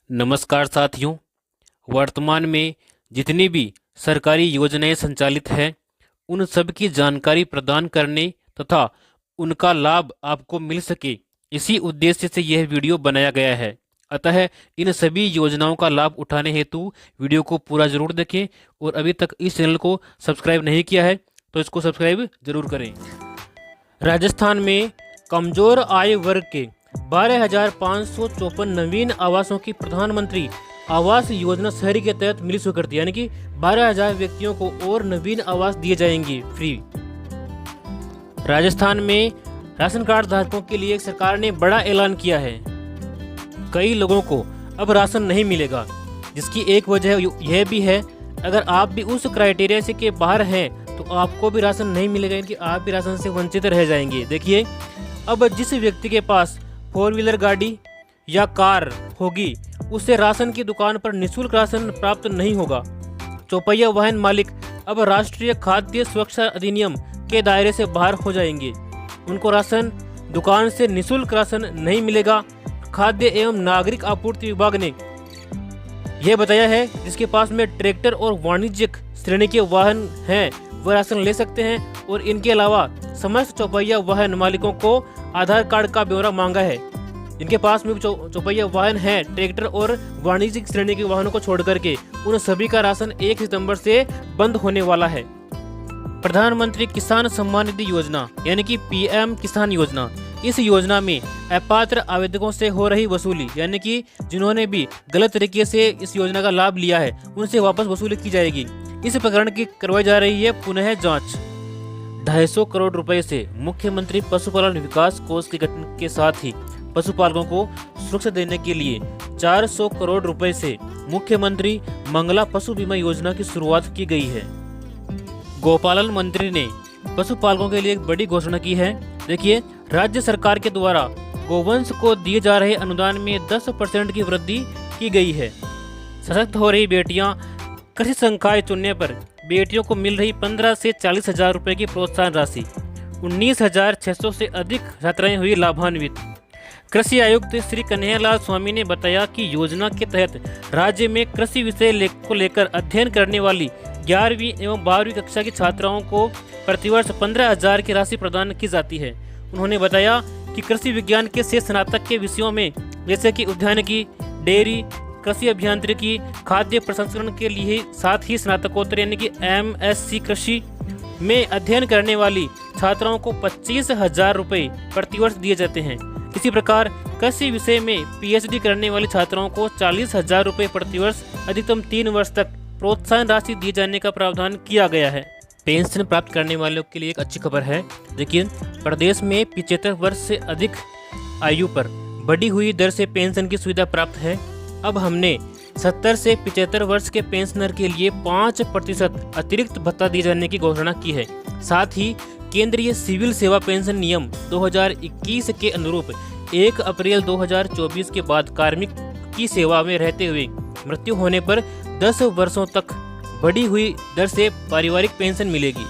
नमस्कार साथियों। वर्तमान में जितनी भी सरकारी योजनाएं संचालित हैं उन सब की जानकारी प्रदान करने तथा उनका लाभ आपको मिल सके, इसी उद्देश्य से यह वीडियो बनाया गया है। अतः इन सभी योजनाओं का लाभ उठाने हेतु वीडियो को पूरा जरूर देखें और अभी तक इस चैनल को सब्सक्राइब नहीं किया है तो इसको सब्सक्राइब जरूर करें। राजस्थान में कमजोर आय वर्ग के 12,554 नवीन आवासों की प्रधानमंत्री आवास योजना शहरी के तहत मिली स्वीकृति, यानी कि 12,000 व्यक्तियों को और नवीन आवास दिए जाएंगे फ्री। राजस्थान में राशन कार्ड धारकों के लिए सरकार ने बड़ा ऐलान किया है। कई लोगों को अब राशन नहीं मिलेगा, जिसकी एक वजह यह भी है, अगर आप भी उस क्राइटेरिया से के बाहर हैं तो आपको भी राशन नहीं मिलेगा, यानी कि आप भी राशन से वंचित रह जाएंगे। देखिए, अब जिस व्यक्ति के पास 4 व्हीलर गाड़ी या कार होगी उसे राशन की दुकान पर निःशुल्क राशन प्राप्त नहीं होगा। चौपहिया वाहन मालिक अब राष्ट्रीय खाद्य सुरक्षा अधिनियम के दायरे से बाहर हो जाएंगे। उनको राशन दुकान से निःशुल्क राशन नहीं मिलेगा। खाद्य एवं नागरिक आपूर्ति विभाग ने यह बताया है, जिसके पास में ट्रैक्टर और वाणिज्यिक श्रेणी के वाहन हैं वह राशन ले सकते हैं। और इनके अलावा समस्त चौपहिया वाहन मालिकों को आधार कार्ड का ब्यौरा मांगा है। जिनके पास में चौपहिया वाहन है, ट्रैक्टर और वाणिज्यिक श्रेणी के वाहनों को छोड़ करके, उन सभी का राशन 1 सितंबर से बंद होने वाला है। प्रधानमंत्री किसान सम्मान निधि योजना यानी कि पीएम किसान योजना, इस योजना में अपात्र आवेदकों से हो रही वसूली, यानी कि जिन्होंने भी गलत तरीके से इस योजना का लाभ लिया है उनसे वापस वसूली की जाएगी। इस प्रकरण की करवाई जा रही है पुनः जांच। 250 करोड़ रुपए से मुख्यमंत्री पशुपालन विकास कोष के गठन के साथ ही पशुपालकों को सुरक्षा देने के लिए 400 करोड़ रुपए से मुख्यमंत्री मंगला पशु बीमा योजना की शुरुआत की गई है। गोपालन मंत्री ने पशुपालकों के लिए एक बड़ी घोषणा की है। देखिए, राज्य सरकार के द्वारा गोवंश को दिए जा रहे अनुदान में 10% की वृद्धि की गई है। सशक्त हो रही बेटियां, कृषि संकाय चुनने पर बेटियों को मिल रही 15 से 40 हजार रुपए की प्रोत्साहन राशि। 19,600 से अधिक छात्राएं हुई लाभान्वित। कृषि आयुक्त श्री कन्हैयालाल स्वामी ने बताया कि योजना के तहत राज्य में कृषि विषय को लेकर अध्ययन करने वाली 11वीं एवं 12वीं कक्षा की छात्राओं को प्रतिवर्ष 15,000 की राशि प्रदान की जाती है। उन्होंने बताया कि कृषि विज्ञान के से स्नातक के विषयों में जैसे कि उद्यानिकी, डेयरी, कृषि अभियांत्रिकी, खाद्य प्रसंस्करण के लिए साथ ही स्नातकोत्तर यानी कि MSc कृषि में अध्ययन करने वाली छात्राओं को 25,000 रुपये प्रतिवर्ष दिए जाते हैं। इसी प्रकार कृषि विषय में PhD करने वाली छात्राओं को 40,000 रुपये प्रतिवर्ष अधिकतम 3 वर्ष तक प्रोत्साहन राशि दिए जाने का प्रावधान किया गया है। पेंशन प्राप्त करने वालों के लिए एक अच्छी खबर है। देखिए, प्रदेश में 75 वर्ष से अधिक आयु पर बढ़ी हुई दर से पेंशन की सुविधा प्राप्त है। अब हमने 70 से 75 वर्ष के पेंशनर के लिए 5% अतिरिक्त भत्ता दिए जाने की घोषणा की है। साथ ही केंद्रीय सिविल सेवा पेंशन नियम 2021 के अनुरूप 1 अप्रैल 2024 के बाद कार्मिक की सेवा में रहते हुए मृत्यु होने पर 10 वर्षों तक बढ़ी हुई दर से पारिवारिक पेंशन मिलेगी।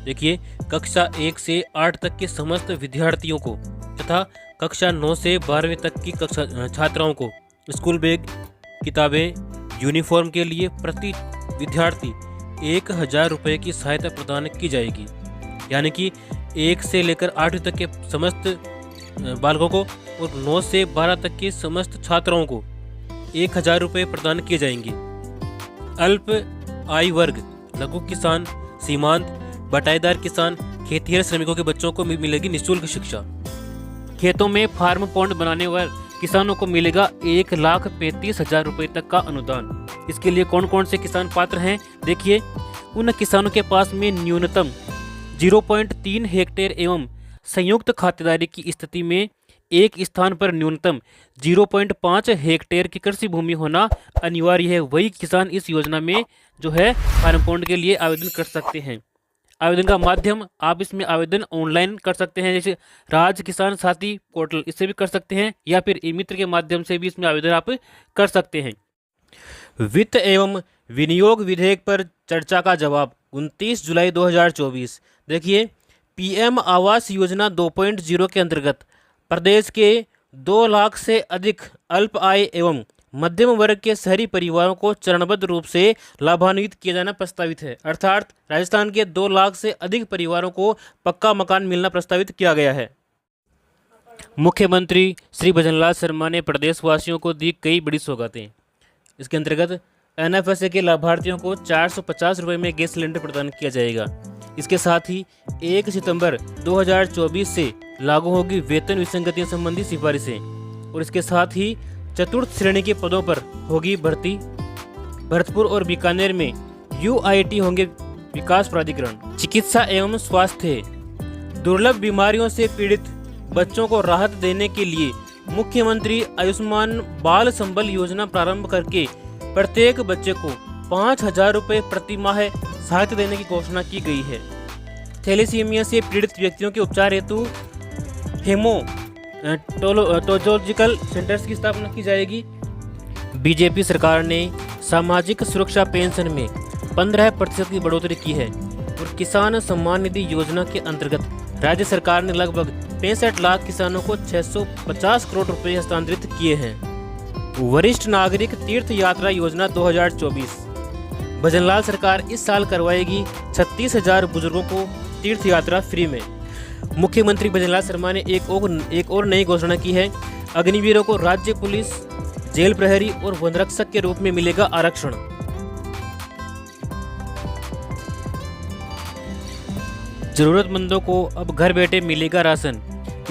देखिए, कक्षा 1 से 8 तक के समस्त विद्यार्थियों को तथा कक्षा 9 से 12वीं तक की कक्षा छात्राओं को स्कूल बैग, किताबें, यूनिफॉर्म के लिए प्रति विद्यार्थी 1,000 रुपये की सहायता प्रदान की जाएगी। यानी कि 1 से लेकर 8वीं तक के समस्त बालकों को और 9 से 12 तक के समस्त छात्राओं को 1,000 रुपये प्रदान किए जाएंगे। अल्प आय वर्ग, लघु किसान, सीमांत, बटाईदार किसान, खेतिहर श्रमिकों के बच्चों को मिलेगी निःशुल्क शिक्षा। खेतों में फार्म पॉन्ड बनाने वाले किसानों को मिलेगा 1,35,000 रुपये तक का अनुदान। इसके लिए कौन कौन से किसान पात्र हैं? देखिए, उन किसानों के पास में न्यूनतम 0.3 हेक्टेयर एवं संयुक्त खातेदारी की स्थिति में एक स्थान पर न्यूनतम 0.5 हेक्टेयर की कृषि भूमि होना अनिवार्य है। वही किसान इस योजना में जो है फार्म पॉन्ड के लिए आवेदन कर सकते हैं। आवेदन का माध्यम, आप इसमें आवेदन ऑनलाइन कर सकते हैं, जैसे राज किसान साथी पोर्टल, इससे भी कर सकते हैं, या फिर ई मित्र के माध्यम से भी इसमें आवेदन आप कर सकते हैं। वित्त एवं विनियोग विधेयक पर चर्चा का जवाब 29 जुलाई 2024। देखिए, पीएम आवास योजना 2.0 के अंतर्गत प्रदेश के 2 लाख से अधिक अल्प आय एवं मध्यम वर्ग के शहरी परिवारों को चरणबद्ध रूप से लाभान्वित किया जाना प्रस्तावित है। अर्थात राजस्थान के 2 लाख से अधिक परिवारों को पक्का मकान मिलना प्रस्तावित किया गया है। मुख्यमंत्री श्री भजनलाल शर्मा ने प्रदेशवासियों को दी कई बड़ी सौगातें। इसके अंतर्गत एनएफएसए के लाभार्थियों को 450 रुपये में गैस सिलेंडर प्रदान किया जाएगा। इसके साथ ही 1 सितंबर 2024 से लागू होगी वेतन विसंगतियों संबंधी सिफारिशें और इसके साथ ही चतुर्थ श्रेणी के पदों पर होगी भर्ती। भरतपुर और बीकानेर में यूआईटी होंगे विकास प्राधिकरण। चिकित्सा एवं स्वास्थ्य, दुर्लभ बीमारियों से पीड़ित बच्चों को राहत देने के लिए मुख्यमंत्री आयुष्मान बाल संबल योजना प्रारंभ करके प्रत्येक बच्चे को 5,000 रुपये प्रति माह सहायता देने की घोषणा की गई है। थैलेसीमिया से पीड़ित व्यक्तियों के उपचार हेतु हेमोटोलॉजिकल सेंटर्स की स्थापना की जाएगी। बीजेपी सरकार ने सामाजिक सुरक्षा पेंशन में 15% की बढ़ोतरी की है और किसान सम्मान निधि योजना के अंतर्गत राज्य सरकार ने लगभग 65 लाख किसानों को 650 करोड़ रुपए हस्तांतरित किए हैं। वरिष्ठ नागरिक तीर्थ यात्रा योजना 2024, भजनलाल सरकार इस साल करवाएगी 36,000 बुजुर्गों को तीर्थ यात्रा फ्री में। मुख्यमंत्री भजनलाल शर्मा ने एक और नई घोषणा की है। अग्निवीरों को राज्य पुलिस, जेल प्रहरी और वनरक्षक के रूप में मिलेगा आरक्षण। जरूरतमंदों को अब घर बैठे मिलेगा राशन।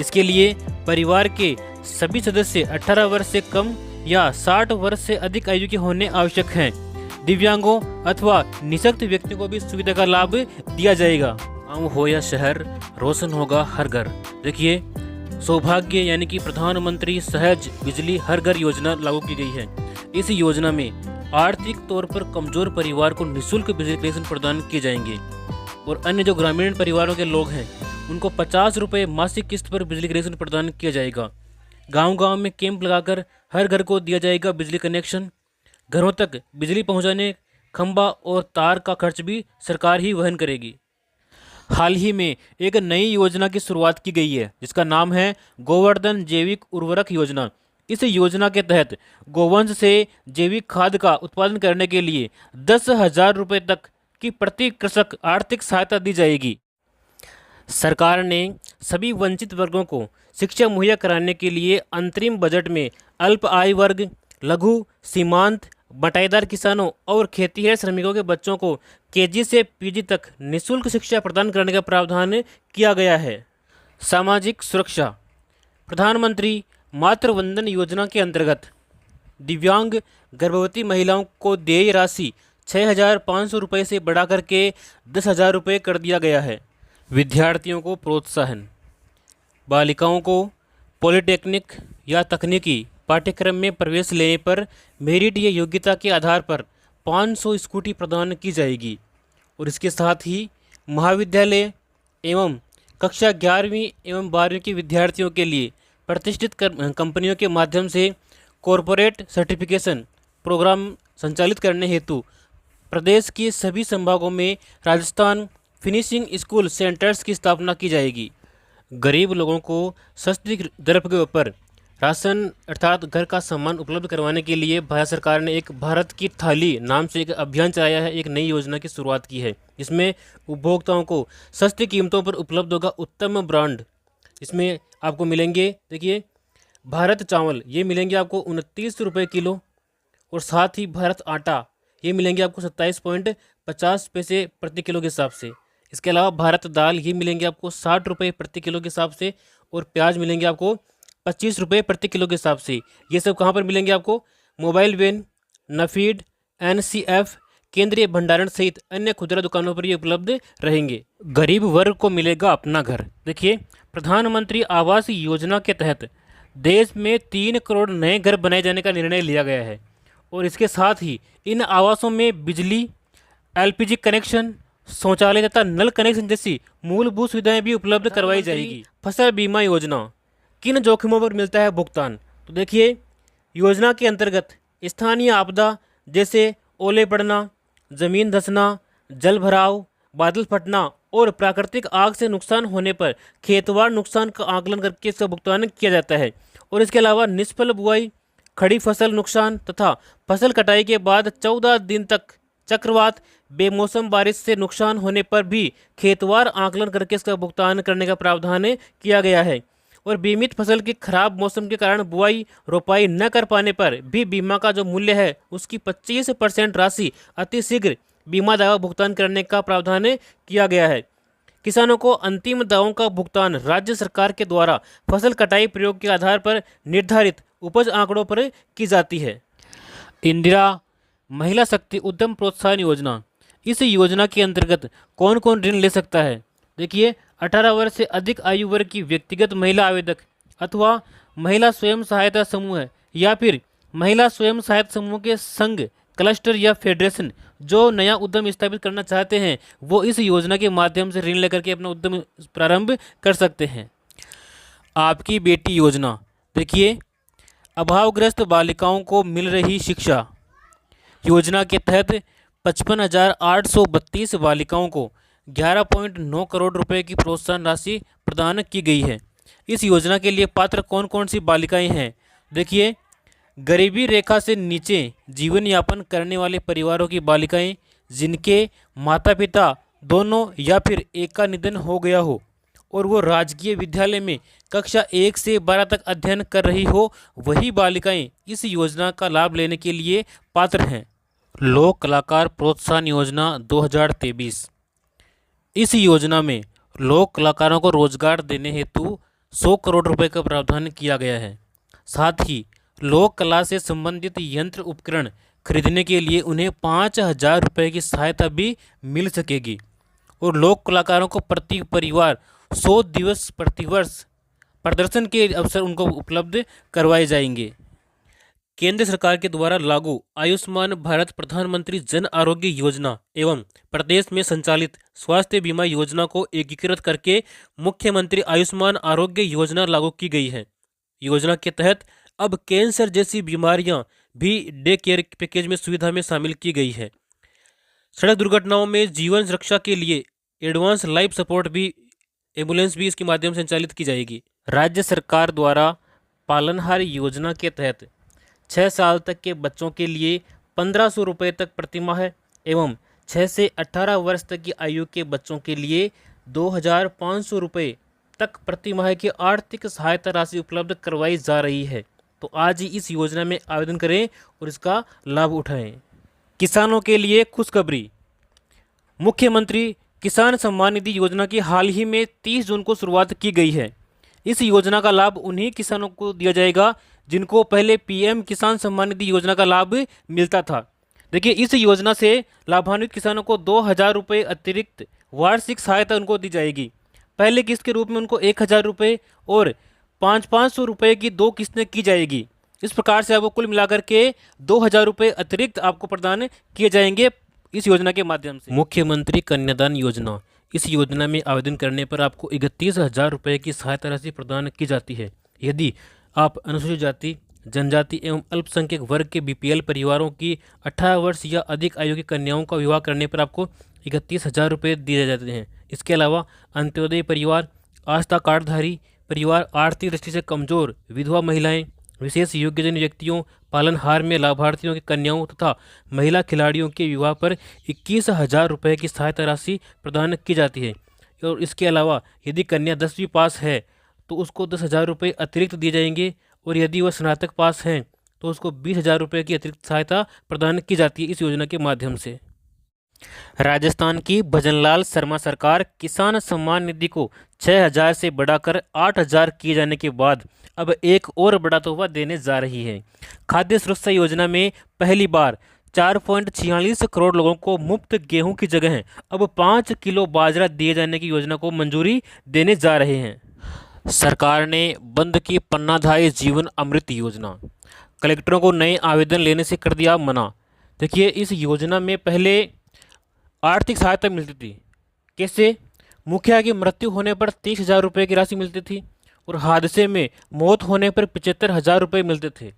इसके लिए परिवार के सभी सदस्य 18 वर्ष से कम या 60 वर्ष से अधिक आयु के होने आवश्यक हैं। दिव्यांगों अथवा निःशक्त व्यक्तियों को भी सुविधा का लाभ दिया जाएगा। गाँव हो या शहर, रोशन होगा हर घर। देखिए, सौभाग्य यानी कि प्रधानमंत्री सहज बिजली हर घर योजना लागू की गई है। इस योजना में आर्थिक तौर पर कमजोर परिवार को निःशुल्क बिजली कनेक्शन प्रदान किए जाएंगे और अन्य जो ग्रामीण परिवारों के लोग हैं उनको 50 रुपये मासिक किस्त पर बिजली कनेक्शन प्रदान किया जाएगा। गांव-गांव में कैंप लगाकर हर घर को दिया जाएगा बिजली कनेक्शन। घरों तक बिजली पहुंचाने खंबा और तार का खर्च भी सरकार ही वहन करेगी। हाल ही में एक नई योजना की शुरुआत की गई है जिसका नाम है गोवर्धन जैविक उर्वरक योजना। इस योजना के तहत गोवंश से जैविक खाद का उत्पादन करने के लिए 10,000 रुपये तक की प्रति कृषक आर्थिक सहायता दी जाएगी। सरकार ने सभी वंचित वर्गों को शिक्षा मुहैया कराने के लिए अंतरिम बजट में अल्प आय वर्ग, लघु, सीमांत, बटाईदार किसानों और खेतीहर श्रमिकों के बच्चों को केजी से पीजी तक निःशुल्क शिक्षा प्रदान करने का प्रावधान किया गया है। सामाजिक सुरक्षा, प्रधानमंत्री मातृ वंदन योजना के अंतर्गत दिव्यांग गर्भवती महिलाओं को देय राशि 6,500 रुपये से बढ़ाकर के 10,000 रुपये कर दिया गया है। विद्यार्थियों को प्रोत्साहन, बालिकाओं को पॉलिटेक्निक या तकनीकी पाठ्यक्रम में प्रवेश लेने पर मेरिट या योग्यता के आधार पर 500 स्कूटी प्रदान की जाएगी और इसके साथ ही महाविद्यालय एवं कक्षा 11वीं एवं 12वीं के विद्यार्थियों के लिए प्रतिष्ठित कंपनियों के माध्यम से कॉरपोरेट सर्टिफिकेशन प्रोग्राम संचालित करने हेतु प्रदेश के सभी संभागों में राजस्थान फिनिशिंग स्कूल सेंटर्स की स्थापना की जाएगी। गरीब लोगों को सस्ती दर के ऊपर राशन अर्थात घर का सामान उपलब्ध करवाने के लिए भारत सरकार ने एक भारत की थाली नाम से एक अभियान चलाया है। एक नई योजना की शुरुआत की है जिसमें उपभोक्ताओं को सस्ती कीमतों पर उपलब्ध होगा उत्तम ब्रांड। इसमें आपको मिलेंगे, देखिए, भारत चावल ये मिलेंगे आपको 29 रुपये किलो और साथ ही भारत आटा ये मिलेंगे आपको 27.50 पैसे प्रति किलो के हिसाब से। इसके अलावा भारत दाल ये मिलेंगे आपको 60 रुपये प्रति किलो के हिसाब से और प्याज मिलेंगे आपको 25 रुपये प्रति किलो के हिसाब से। ये सब कहाँ पर मिलेंगे आपको? मोबाइल वैन, नफीड, एनसीएफ, केंद्रीय भंडारण सहित अन्य खुदरा दुकानों पर ये उपलब्ध रहेंगे। गरीब वर्ग को मिलेगा अपना घर। देखिए, प्रधानमंत्री आवास योजना के तहत देश में 3 करोड़ नए घर बनाए जाने का निर्णय लिया गया है और इसके साथ ही इन आवासों में बिजली, एलपीजी कनेक्शन, शौचालय तथा नल कनेक्शन जैसी मूलभूत सुविधाएं भी उपलब्ध करवाई जाएगी। फसल बीमा योजना, किन जोखिमों पर मिलता है भुगतान? तो देखिए, योजना के अंतर्गत स्थानीय आपदा जैसे ओले पड़ना, जमीन धंसना, जल भराव, बादल फटना और प्राकृतिक आग से नुकसान होने पर खेतवार नुकसान का आकलन करके इसका भुगतान किया जाता है। और इसके अलावा निष्फल बुआई, खड़ी फसल नुकसान तथा फसल कटाई के बाद 14 दिन तक चक्रवात बेमौसम बारिश से नुकसान होने पर भी खेतवार आकलन करके इसका भुगतान करने का प्रावधान किया गया है। और बीमित फसल की खराब मौसम के कारण बुआई रोपाई न कर पाने पर भी बीमा का जो मूल्य है उसकी 25% राशि अतिशीघ्र बीमा दावा भुगतान करने का प्रावधान किया गया है। किसानों को अंतिम दावों का भुगतान राज्य सरकार के द्वारा फसल कटाई प्रयोग के आधार पर निर्धारित उपज आंकड़ों पर की जाती है। इंदिरा महिला शक्ति उद्यम प्रोत्साहन योजना, इस योजना के अंतर्गत कौन कौन ऋण ले सकता है? देखिए, 18 वर्ष से अधिक आयु वर्ग की व्यक्तिगत महिला आवेदक अथवा महिला स्वयं सहायता समूह या फिर महिला स्वयं सहायता समूह के संघ, क्लस्टर या फेडरेशन जो नया उद्यम स्थापित करना चाहते हैं वो इस योजना के माध्यम से ऋण लेकर के अपना उद्यम प्रारंभ कर सकते हैं। आपकी बेटी योजना, देखिए, अभावग्रस्त बालिकाओं को मिल रही शिक्षा योजना के तहत 55,832 बालिकाओं को 11.9 करोड़ रुपए की प्रोत्साहन राशि प्रदान की गई है। इस योजना के लिए पात्र कौन कौन सी बालिकाएं हैं? देखिए, गरीबी रेखा से नीचे जीवन यापन करने वाले परिवारों की बालिकाएं जिनके माता पिता दोनों या फिर एक का निधन हो गया हो और वो राजकीय विद्यालय में कक्षा 1 से 12 तक अध्ययन कर रही हो, वही बालिकाएं इस योजना का लाभ लेने के लिए पात्र हैं। लोक कलाकार प्रोत्साहन योजना 2023, इस योजना में लोक कलाकारों को रोजगार देने हेतु 100 करोड़ रुपए का प्रावधान किया गया है। साथ ही लोक कला से संबंधित यंत्र उपकरण खरीदने के लिए उन्हें 5,000 रुपये की सहायता भी मिल सकेगी और लोक कलाकारों को प्रति परिवार 100 दिवस प्रतिवर्ष प्रदर्शन के अवसर उनको उपलब्ध करवाए जाएंगे। केंद्र सरकार के द्वारा लागू आयुष्मान भारत प्रधानमंत्री जन आरोग्य योजना एवं प्रदेश में संचालित स्वास्थ्य बीमा योजना को एकीकृत करके मुख्यमंत्री आयुष्मान आरोग्य योजना लागू की गई है। योजना के तहत अब कैंसर जैसी बीमारियां भी डे केयर पैकेज में सुविधा में शामिल की गई है। सड़क दुर्घटनाओं में जीवन रक्षा के लिए एडवांस लाइफ सपोर्ट भी एम्बुलेंस भी इसके माध्यम से संचालित की जाएगी। राज्य सरकार द्वारा पालनहार योजना के तहत 6 साल तक के बच्चों के लिए 1,500 रुपये तक प्रतिमाह एवं 6 से 18 वर्ष तक की आयु के बच्चों के लिए 2,500 रुपये तक प्रतिमाह की आर्थिक सहायता राशि उपलब्ध करवाई जा रही है। तो आज ही इस योजना में आवेदन करें और इसका लाभ उठाएं। किसानों के लिए खुशखबरी, मुख्यमंत्री किसान सम्मान निधि योजना की हाल ही में 30 जून को शुरुआत की गई है। इस योजना का लाभ उन्हीं किसानों को दिया जाएगा जिनको पहले पीएम किसान सम्मान निधि योजना का लाभ मिलता था। देखिए, इस योजना से लाभान्वित किसानों को 2,000 रुपये अतिरिक्त वार्षिक सहायता उनको दी जाएगी। पहले किस्त के रूप में उनको 1,000 रुपये और 500 रुपये की 2 किस्तें की जाएगी। इस प्रकार से आपको कुल मिलाकर के 2,000 रुपये अतिरिक्त आपको प्रदान किए जाएंगे इस योजना के माध्यम से। मुख्यमंत्री कन्यादान योजना, इस योजना में आवेदन करने पर आपको 31,000 रुपये की सहायता राशि प्रदान की जाती है। यदि आप अनुसूचित जाति, जनजाति एवं अल्पसंख्यक वर्ग के बीपीएल परिवारों की 18 वर्ष या अधिक आयु की कन्याओं का विवाह करने पर आपको 31,000 रुपये दिए जाते हैं। इसके अलावा अंत्योदय परिवार, आस्था कार्डधारी परिवार, आर्थिक दृष्टि से कमजोर विधवा महिलाएं, विशेष योग्यजन व्यक्तियों, पालनहार में लाभार्थियों की कन्याओं तथा महिला खिलाड़ियों के विवाह पर 21,000 रुपये की सहायता राशि प्रदान की जाती है। और इसके अलावा यदि कन्या 10वीं पास है तो उसको 10,000 रुपये अतिरिक्त दिए जाएंगे और यदि वह स्नातक पास हैं तो उसको 20,000 रुपये की अतिरिक्त सहायता प्रदान की जाती है इस योजना के माध्यम से। राजस्थान की भजनलाल शर्मा सरकार किसान सम्मान निधि को 6,000 से बढ़ाकर 8,000 किए जाने के बाद अब एक और बड़ा तोहफा देने जा रही है। खाद्य सुरक्षा योजना में पहली बार 4.46 करोड़ लोगों को मुफ्त गेहूं की जगह अब 5 किलो बाजरा दिए जाने की योजना को मंजूरी देने जा रहे हैं। सरकार ने बंद की पन्नाधाय जीवन अमृत योजना, कलेक्टरों को नए आवेदन लेने से कर दिया मना। देखिए, इस योजना में पहले आर्थिक सहायता मिलती थी। कैसे? मुखिया की मृत्यु होने पर 30,000 रुपये की राशि मिलती थी और हादसे में मौत होने पर 75,000 रुपये मिलते थे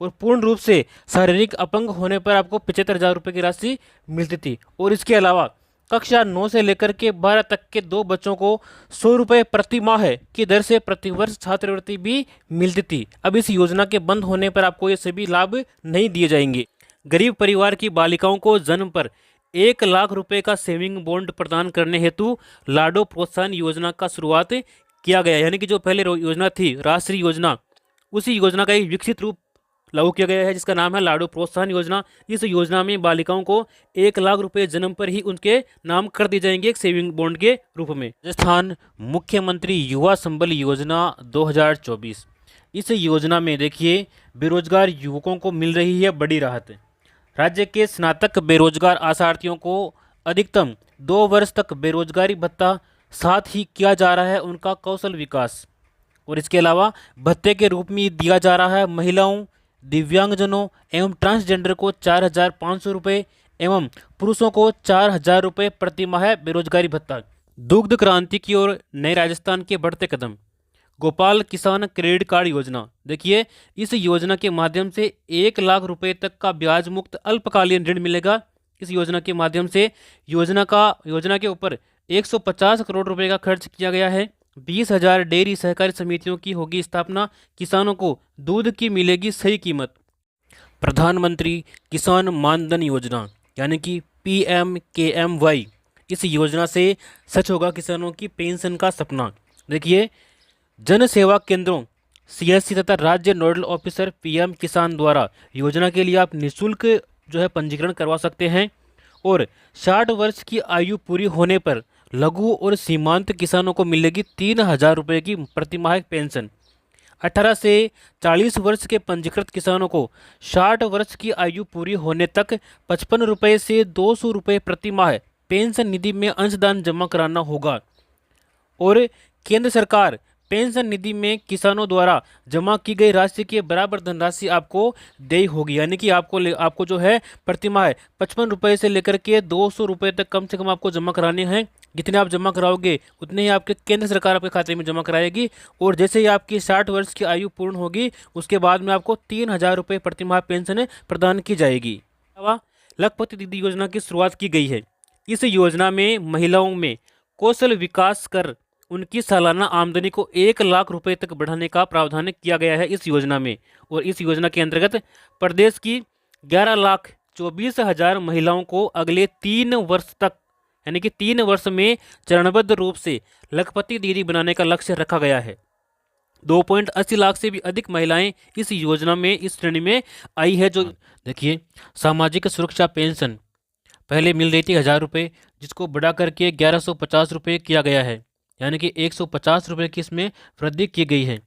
और पूर्ण रूप से शारीरिक अपंग होने पर आपको 75,000 रुपये की राशि मिलती थी। और इसके अलावा कक्षा 9 से लेकर के 12 तक के 2 बच्चों को 100 रुपये प्रति माह की दर से प्रतिवर्ष छात्रवृत्ति भी मिलती थी। अब इस योजना के बंद होने पर आपको ये सभी लाभ नहीं दिए जाएंगे। गरीब परिवार की बालिकाओं को जन्म पर 1 लाख रुपए का सेविंग बॉन्ड प्रदान करने हेतु लाडो प्रोत्साहन योजना का शुरुआत किया गया। यानी कि जो पहले योजना थी राष्ट्रीय योजना, उसी योजना का एक विकसित रूप लागू किया गया है जिसका नाम है लाडो प्रोत्साहन योजना। इस योजना में बालिकाओं को 1 लाख रुपए जन्म पर ही उनके नाम कर दिए जाएंगे एक सेविंग बॉन्ड के रूप में। राजस्थान मुख्यमंत्री युवा संबल योजना 2024, इस योजना में देखिए बेरोजगार युवकों को मिल रही है बड़ी राहत। राज्य के स्नातक बेरोजगार आशार्थियों को अधिकतम 2 वर्ष तक बेरोजगारी भत्ता, साथ ही किया जा रहा है उनका कौशल विकास। और इसके अलावा भत्ते के रूप में दिया जा रहा है महिलाओं, दिव्यांगजनों एवं ट्रांसजेंडर को 4,500 रुपये एवं पुरुषों को 4,000 रुपये प्रति माह बेरोजगारी भत्ता। दुग्ध क्रांति की ओर नए राजस्थान के बढ़ते कदम। गोपाल किसान क्रेडिट कार्ड योजना, देखिए इस योजना के माध्यम से 1 लाख रुपए तक का ब्याज मुक्त अल्पकालीन ऋण मिलेगा। इस योजना के माध्यम से योजना के ऊपर 150 करोड़ रुपए का खर्च किया गया है। 20,000 डेयरी सहकारी समितियों की होगी स्थापना। किसानों को दूध की मिलेगी सही कीमत। प्रधानमंत्री किसान मानधन योजना यानी कि PMKMY, इस योजना से सच होगा किसानों की पेंशन का सपना। देखिए जन सेवा केंद्रों CSC तथा राज्य नोडल ऑफिसर PM किसान द्वारा योजना के लिए आप निःशुल्क जो है पंजीकरण करवा सकते हैं। और 60 वर्ष की आयु पूरी होने पर लघु और सीमांत किसानों को मिलेगी 3,000 रुपये की प्रतिमाह पेंशन। 18 से 40 वर्ष के पंजीकृत किसानों को 60 वर्ष की आयु पूरी होने तक 55 रुपये से 200 रुपये प्रति माह पेंशन निधि में अंशदान जमा कराना होगा। और केंद्र सरकार पेंशन निधि में किसानों द्वारा जमा की गई राशि के बराबर धनराशि आपको देय होगी। यानी कि आपको जो है प्रति माह 55 रुपये से लेकर के 200 रुपये तक कम से कम आपको जमा कराने हैं। जितने आप जमा कराओगे उतने ही आपके केंद्र सरकार आपके खाते में जमा कराएगी। और जैसे ही आपकी 60 वर्ष की आयु पूर्ण होगी उसके बाद में आपको 3,000 रुपये प्रति माह पेंशन प्रदान की जाएगी। लखपति दीदी योजना की शुरुआत की गई है। इस योजना में महिलाओं में कौशल विकास कर उनकी सालाना आमदनी को 1 लाख रुपए तक बढ़ाने का प्रावधान किया गया है इस योजना में। और इस योजना के अंतर्गत प्रदेश की 11,24,000 महिलाओं को अगले 3 वर्ष तक यानी कि 3 वर्ष में चरणबद्ध रूप से लखपति दीदी बनाने का लक्ष्य रखा गया है। 2.80 लाख से भी अधिक महिलाएं इस योजना में इस श्रेणी में आई है। जो देखिए सामाजिक सुरक्षा पेंशन पहले मिल रही थी 1,000 रुपये, जिसको बढ़ा करके 1,150 रुपये किया गया है। यानी कि 150 रुपये की इसमें वृद्धि की गई है।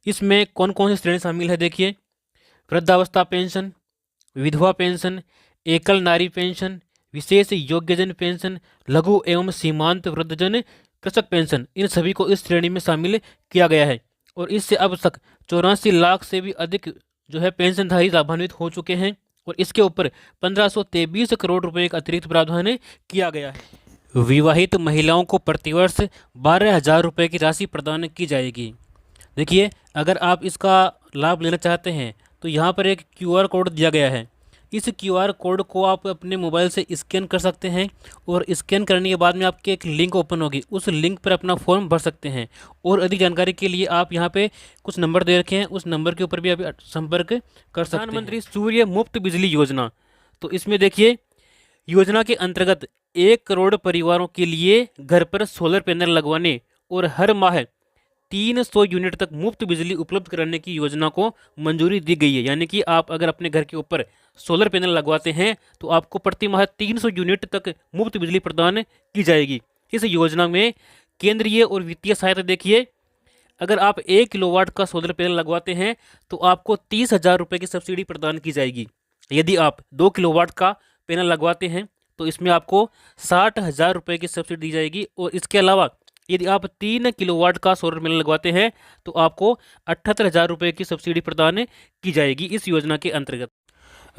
इसमें कौन कौन सी श्रेणी शामिल है देखिए, वृद्धावस्था पेंशन, विधवा पेंशन, एकल नारी पेंशन, विशेष योग्यजन पेंशन, लघु एवं सीमांत वृद्धजन कृषक पेंशन, इन सभी को इस श्रेणी में शामिल किया गया है। और इससे अब तक 84 लाख से भी अधिक जो है पेंशनधारी लाभान्वित हो चुके हैं। और इसके ऊपर 1523 करोड़ रुपए का अतिरिक्त प्रावधान किया गया है। विवाहित महिलाओं को प्रतिवर्ष 12,000 रुपये की राशि प्रदान की जाएगी। देखिए अगर आप इसका लाभ लेना चाहते हैं तो यहाँ पर एक QR कोड दिया गया है। इस QR कोड को आप अपने मोबाइल से स्कैन कर सकते हैं और स्कैन करने के बाद में आपके एक लिंक ओपन होगी, उस लिंक पर अपना फॉर्म भर सकते हैं। और अधिक जानकारी के लिए आप यहाँ पे कुछ नंबर दे रखे हैं, उस नंबर के ऊपर भी आप संपर्क कर सकते हैं। प्रधानमंत्री सूर्य मुफ्त बिजली योजना, तो इसमें देखिए योजना के अंतर्गत 1 करोड़ परिवारों के लिए घर पर सोलर पैनल लगवाने और हर माह 300 यूनिट तक मुफ्त बिजली उपलब्ध कराने की योजना को मंजूरी दी गई है। यानी कि आप अगर अपने घर के ऊपर सोलर पैनल लगवाते हैं तो आपको प्रति माह 300 यूनिट तक मुफ्त बिजली प्रदान की जाएगी। इस योजना में केंद्रीय और वित्तीय सहायता देखिए, अगर आप 1 किलोवाट का सोलर पैनल लगवाते हैं तो आपको 30,000 रुपये की सब्सिडी प्रदान की जाएगी। यदि आप 2 किलोवाट का पैनल लगवाते हैं तो इसमें आपको 60,000 रुपये की सब्सिडी दी जाएगी। और इसके अलावा यदि आप 3 किलोवाट का सोलर पैनल लगवाते हैं तो आपको 78,000 रुपये की सब्सिडी प्रदान की जाएगी इस योजना के अंतर्गत।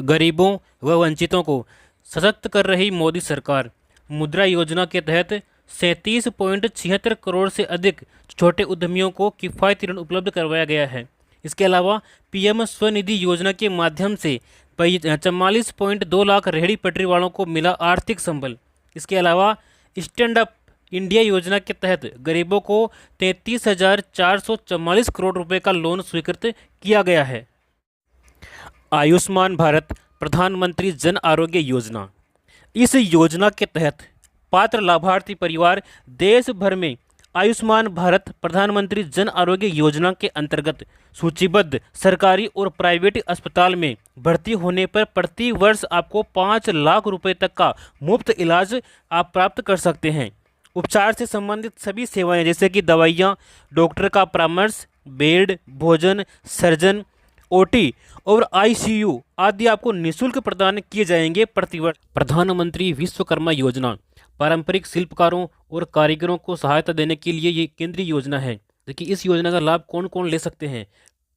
गरीबों व वंचितों को सशक्त कर रही मोदी सरकार, मुद्रा योजना के तहत 37.76 करोड़ से अधिक छोटे उद्यमियों को किफ़ायती ऋण उपलब्ध करवाया गया है। इसके अलावा PM स्वनिधि योजना के माध्यम से 44.2 लाख रेहड़ी पटरी वालों को मिला आर्थिक संबल। इसके अलावा स्टैंड अप इंडिया योजना के तहत गरीबों को 33,444 करोड़ रुपए का लोन स्वीकृत किया गया है। आयुष्मान भारत प्रधानमंत्री जन आरोग्य योजना, इस योजना के तहत पात्र लाभार्थी परिवार देश भर में आयुष्मान भारत प्रधानमंत्री जन आरोग्य योजना के अंतर्गत सूचीबद्ध सरकारी और प्राइवेट अस्पताल में भर्ती होने पर प्रति वर्ष आपको 5 लाख रुपए तक का मुफ्त इलाज आप प्राप्त कर सकते हैं। उपचार से संबंधित सभी सेवाएं जैसे कि दवाइयाँ, डॉक्टर का परामर्श, बेड, भोजन, सर्जन, ओटी और आईसीयू आदि आपको निःशुल्क प्रदान किए जाएंगे प्रतिवर्ष। प्रधानमंत्री विश्वकर्मा योजना पारंपरिक शिल्पकारों और कारीगरों को सहायता देने के लिए ये केंद्रीय योजना है। देखिए इस योजना का लाभ कौन कौन ले सकते हैं?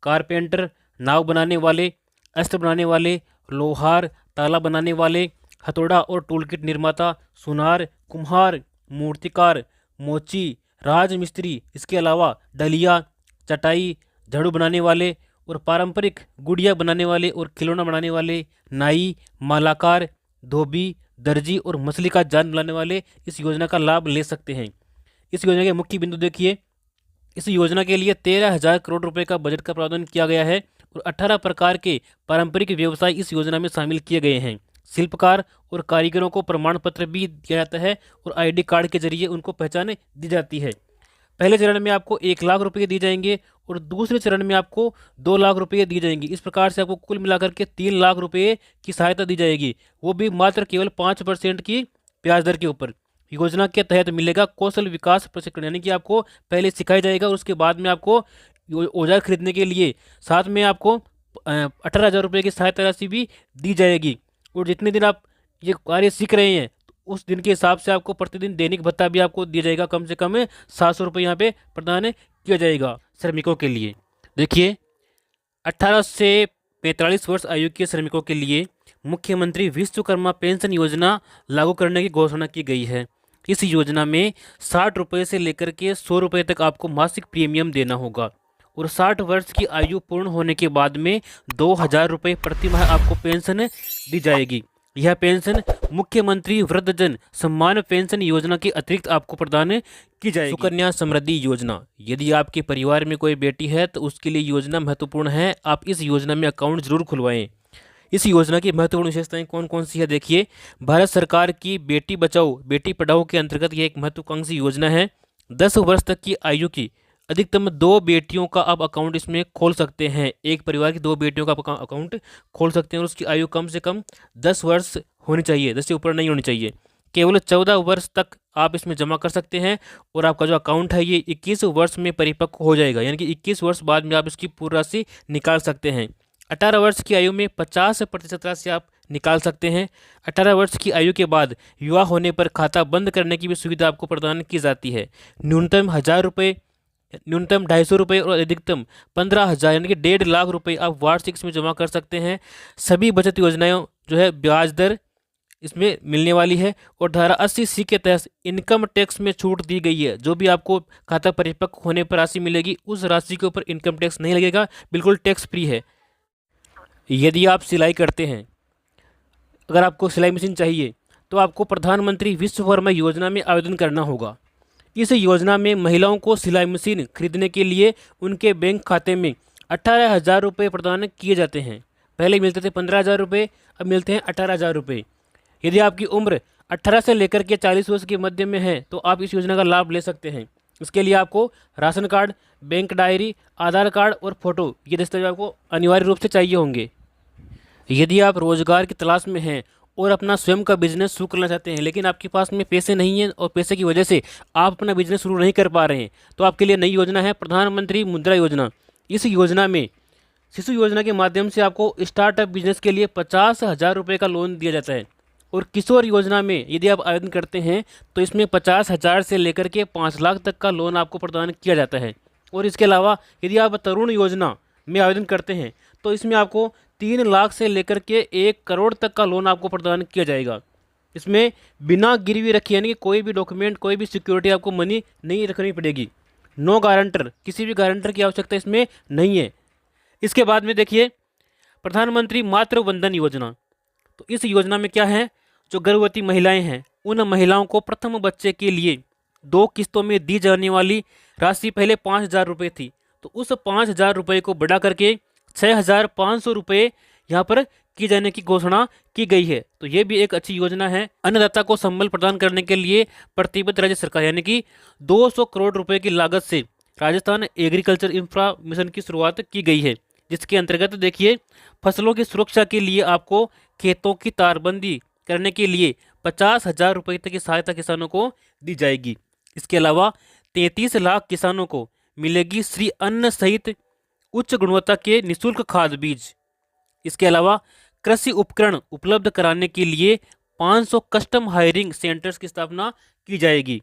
कारपेंटर, नाव बनाने वाले, अस्त्र बनाने वाले, लोहार, ताला बनाने वाले, हथौड़ा और टूलकिट निर्माता, सुनार, कुम्हार, मूर्तिकार, मोची, राजमिस्त्री, इसके अलावा डलिया, चटाई, झाड़ू बनाने वाले और पारंपरिक गुड़िया बनाने वाले और खिलौना बनाने वाले, नाई, मालाकार, धोबी, दर्जी और मछली का जाल बनाने वाले इस योजना का लाभ ले सकते हैं। इस योजना के मुख्य बिंदु देखिए, इस योजना के लिए 13,000 करोड़ रुपए का बजट का प्रावधान किया गया है और 18 प्रकार के पारंपरिक व्यवसाय इस योजना में शामिल किए गए हैं। शिल्पकार और कारीगरों को प्रमाण पत्र भी दिया जाता है और आईडी कार्ड के जरिए उनको पहचान दी जाती है। पहले चरण में आपको 1 लाख रुपये दिए जाएंगे और दूसरे चरण में आपको 2 लाख रुपये दिए जाएंगे। इस प्रकार से आपको कुल मिलाकर के 3 लाख रुपये की सहायता दी जाएगी, वो भी मात्र केवल 5% की ब्याज दर के ऊपर। योजना के तहत मिलेगा कौशल विकास प्रशिक्षण, यानी कि आपको पहले सिखाया जाएगा और उसके बाद में आपको औजार खरीदने के लिए साथ में आपको 18,000 रुपये की सहायता राशि भी दी जाएगी। और जितने दिन आप ये कार्य सीख रहे हैं उस दिन के हिसाब से आपको प्रतिदिन दैनिक भत्ता भी आपको दिया जाएगा, कम से कम 700 रुपये यहाँ पे प्रदान किया जाएगा श्रमिकों के लिए। देखिए 18 से 45 वर्ष आयु के श्रमिकों के लिए मुख्यमंत्री विश्वकर्मा पेंशन योजना लागू करने की घोषणा की गई है। इस योजना में 60 रुपये से लेकर के 100 रुपये तक आपको मासिक प्रीमियम देना होगा और 60 वर्ष की आयु पूर्ण होने के बाद में 2,000 रुपये प्रति माह आपको पेंशन दी जाएगी। यह पेंशन मुख्यमंत्री वृद्धजन सम्मान पेंशन योजना के अतिरिक्त आपको प्रदान की जाएगी। सुकन्या समृद्धि योजना, यदि आपके परिवार में कोई बेटी है तो उसके लिए योजना महत्वपूर्ण है। आप इस योजना में अकाउंट जरूर खुलवाएं। इस योजना की महत्वपूर्ण विशेषताएं कौन कौन सी है देखिए। भारत सरकार की बेटी बचाओ बेटी पढ़ाओ के अंतर्गत यह एक महत्वाकांक्षी योजना है। 10 वर्ष तक की आयु की अधिकतम 2 बेटियों का आप अकाउंट इसमें खोल सकते हैं। एक परिवार की 2 बेटियों का आप अकाउंट खोल सकते हैं और उसकी आयु कम से कम 10 वर्ष होनी चाहिए, 10 से ऊपर नहीं होनी चाहिए। केवल 14 वर्ष तक आप इसमें जमा कर सकते हैं और आपका जो अकाउंट है ये 21 वर्ष में परिपक्व हो जाएगा, यानी कि 21 वर्ष बाद में आप इसकी पूरी राशि निकाल सकते हैं। 18 वर्ष की आयु में 50% राशि आप निकाल सकते हैं। 18 वर्ष की आयु के बाद युवा होने पर खाता बंद करने की भी सुविधा आपको प्रदान की जाती है। न्यूनतम 1,000 रुपये, न्यूनतम 250 रुपये और अधिकतम 15,000 यानी कि 1.5 लाख रुपये आप वार्षिक इसमें जमा कर सकते हैं। सभी बचत योजनाएं जो है ब्याज दर इसमें मिलने वाली है और धारा 80C के तहत इनकम टैक्स में छूट दी गई है। जो भी आपको खाता परिपक्व होने पर राशि मिलेगी उस राशि के ऊपर इनकम टैक्स नहीं लगेगा, बिल्कुल टैक्स फ्री है। यदि आप सिलाई करते हैं, अगर आपको सिलाई मशीन चाहिए तो आपको प्रधानमंत्री विश्वकर्मा योजना में आवेदन करना होगा। इस योजना में महिलाओं को सिलाई मशीन खरीदने के लिए उनके बैंक खाते में 18,000 रुपये प्रदान किए जाते हैं। पहले मिलते थे 15,000 रुपये, अब मिलते हैं 18,000 रुपये। यदि आपकी उम्र 18 से लेकर के 40 वर्ष के मध्य में है तो आप इस योजना का लाभ ले सकते हैं। इसके लिए आपको राशन कार्ड, बैंक डायरी, आधार कार्ड और फोटो ये दस्तावेज आपको अनिवार्य रूप से चाहिए होंगे। यदि आप रोजगार की तलाश में हैं और अपना स्वयं का बिजनेस शुरू करना चाहते हैं लेकिन आपके पास में पैसे नहीं हैं और पैसे की वजह से आप अपना बिजनेस शुरू नहीं कर पा रहे हैं तो आपके लिए नई योजना है प्रधानमंत्री मुद्रा योजना। इस योजना में शिशु योजना के माध्यम से आपको स्टार्टअप बिजनेस के लिए 50,000 रुपये का लोन दिया जाता है और किशोर योजना में यदि आप आवेदन करते हैं तो इसमें 50,000 से लेकर के 5 लाख तक का लोन आपको प्रदान किया जाता है। और इसके अलावा यदि आप तरुण योजना में आवेदन करते हैं तो इसमें आपको 3 लाख से लेकर के 1 करोड़ तक का लोन आपको प्रदान किया जाएगा। इसमें बिना गिरवी रखे यानी कि कोई भी डॉक्यूमेंट, कोई भी सिक्योरिटी आपको मनी नहीं रखनी पड़ेगी। नो गारंटर, किसी भी गारंटर की आवश्यकता इसमें नहीं है। इसके बाद में देखिए प्रधानमंत्री मातृ वंदन योजना। तो इस योजना में क्या है, जो गर्भवती महिलाएं हैं उन महिलाओं को प्रथम बच्चे के लिए 2 किस्तों में दी जाने वाली राशि पहले 5,000 रुपये थी, तो उस 5,000 रुपये को बढ़ा करके 6,500 रुपये यहाँ पर की जाने की घोषणा की गई है। तो ये भी एक अच्छी योजना है। अन्नदाता को संबल प्रदान करने के लिए प्रतिबद्ध राज्य सरकार, यानी कि 200 करोड़ रुपए की लागत से राजस्थान एग्रीकल्चर इंफ्रा मिशन की शुरुआत की गई है, जिसके अंतर्गत देखिए फसलों की सुरक्षा के लिए आपको खेतों की तारबंदी करने के लिए 50,000 रुपये तक की सहायता किसानों को दी जाएगी। इसके अलावा 33 लाख किसानों को मिलेगी श्री अन्न सहित उच्च गुणवत्ता के निःशुल्क खाद बीज। इसके अलावा कृषि उपकरण उपलब्ध कराने के लिए 500 कस्टम हायरिंग सेंटर्स की स्थापना की जाएगी।